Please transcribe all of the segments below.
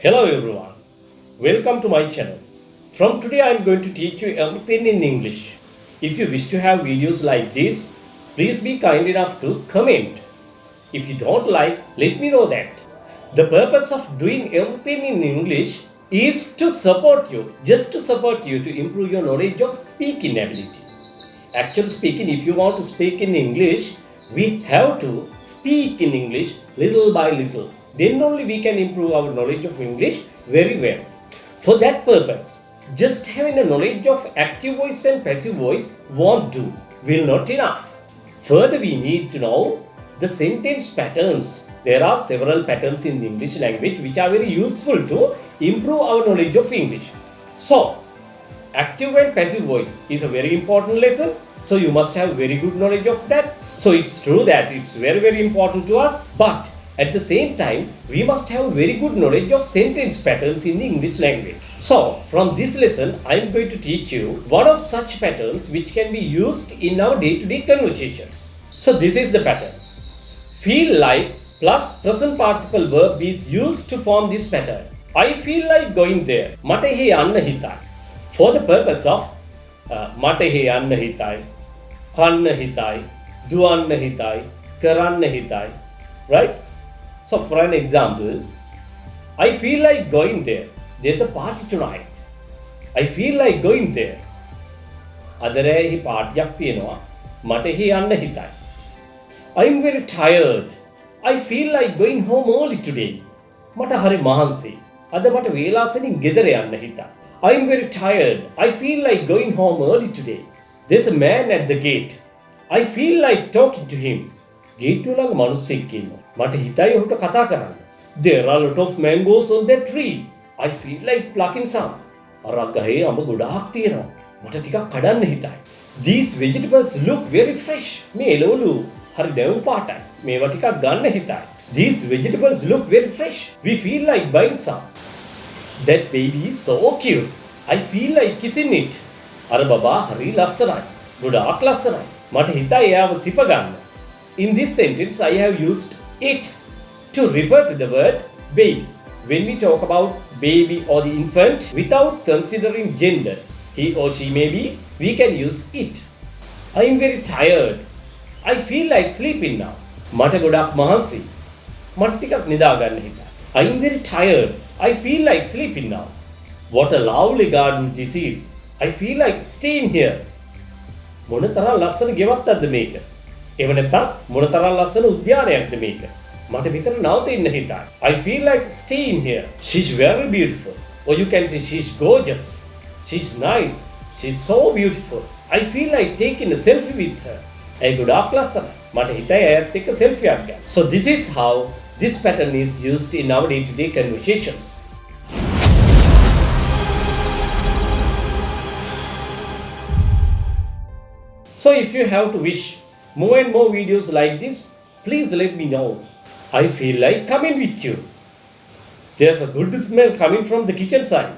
Hello everyone, welcome to my channel. From today I am going to teach you everything in English. If you wish to have videos like this, please be kind enough to comment. If you don't like, let me know that. The purpose of doing everything in English is to support you, just to support you to improve your knowledge of speaking ability. Actually speaking, if you want to speak in English, we have to speak in English little by little. Then only we can improve our knowledge of English very well. For that purpose, just having a knowledge of active voice and passive voice won't do, will not enough. Further, we need to know the sentence patterns. There are several patterns in the English language which are very useful to improve our knowledge of English. So, active and passive voice is a very important lesson. So you must have very good knowledge of that. So it's true that it's very important to us. But at the same time, we must have very good knowledge of sentence patterns in the English language. So from this lesson, I am going to teach you one of such patterns which can be used in our day-to-day conversations. So this is the pattern. Feel like plus present participle verb is used to form this pattern. I feel like going there. Mata he anna hitai. For the purpose of mata he anna hitai, kanna hitai, duanna hitai, karanna hitai, right? So for an example, I feel like going there. There's a party tonight. I feel like going there. Adare hi partiyak tiyenawa. Mata hi yanna hitai. I'm very tired. I feel like going home early today. Mata hari mahansi. Ada mata velasani gedara yanna hitai. I'm very tired. I feel like going home early today. There's a man at the gate. I feel like talking to him. Gate වල මිනිස්සෙක් ඉන්නවා. මට හිතයි ඔහුට කතා කරන්න. There are a lot of mangoes on that tree. I feel like plucking some. අර ගහේ අඹ ගොඩාක් තියෙනවා. මට ටිකක් කඩන්න හිතයි. These vegetables look very fresh. මේ එළවලු හරි දැවුම් පාටයි. මේවා ටිකක් ගන්න හිතයි. These vegetables look very fresh. We feel like buying some. That baby is so cute. I feel like kissing it. අර බබා හරි ලස්සනයි. ගොඩාක් ලස්සනයි. මට හිතයි එයාව සිප ගන්න. In this sentence, I have used it to refer to the word baby. When we talk about baby or the infant without considering gender, he or she may be, we can use it. I am very tired. I feel like sleeping now. මට ගොඩක් මහන්සි. මට ටිකක් නිදා ගන්න හිතයි. I am very tired. I feel like sleeping now. What a lovely garden this is. I feel like staying here. මොන තරම් ලස්සන ගෙවක්ද මේක. එහෙම නැත්නම් මොන තරම් ලස්සන උද්‍යානයක්ද මේක. මට විතර නවතින්න හිතයි. I feel like staying here. She's very beautiful. Or you can say she's gorgeous. She's nice. She's so beautiful. I feel like taking a selfie with her. ඒ ගොඩාක් ලස්සනයි. මට හිතයි ඇයත් එක්ක selfie එකක් ගන්න. So this is how this pattern is used in our day-to-day conversations. So if you have to wish more and more videos like this, please let me know. I feel like coming with you. There's a good smell coming from the kitchen side.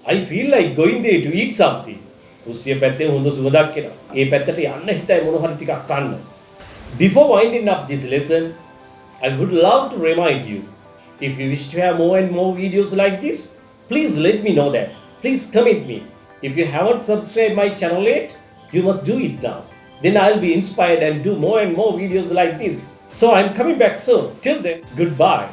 I feel like going there to eat something. කුස්සිය පැත්තේ හොඳ සුවඳක් එනවා. ඒ පැත්තට යන්න හිතයි මොන හරි ටිකක් කන්න. Before winding up this lesson, I would love to remind you, if you wish to have more and more videos like this, please let me know that. Please comment me. If you haven't subscribed my channel yet, you must do it now. Then I'll be inspired and do more and more videos like this. So I'm coming back soon. Till then, goodbye.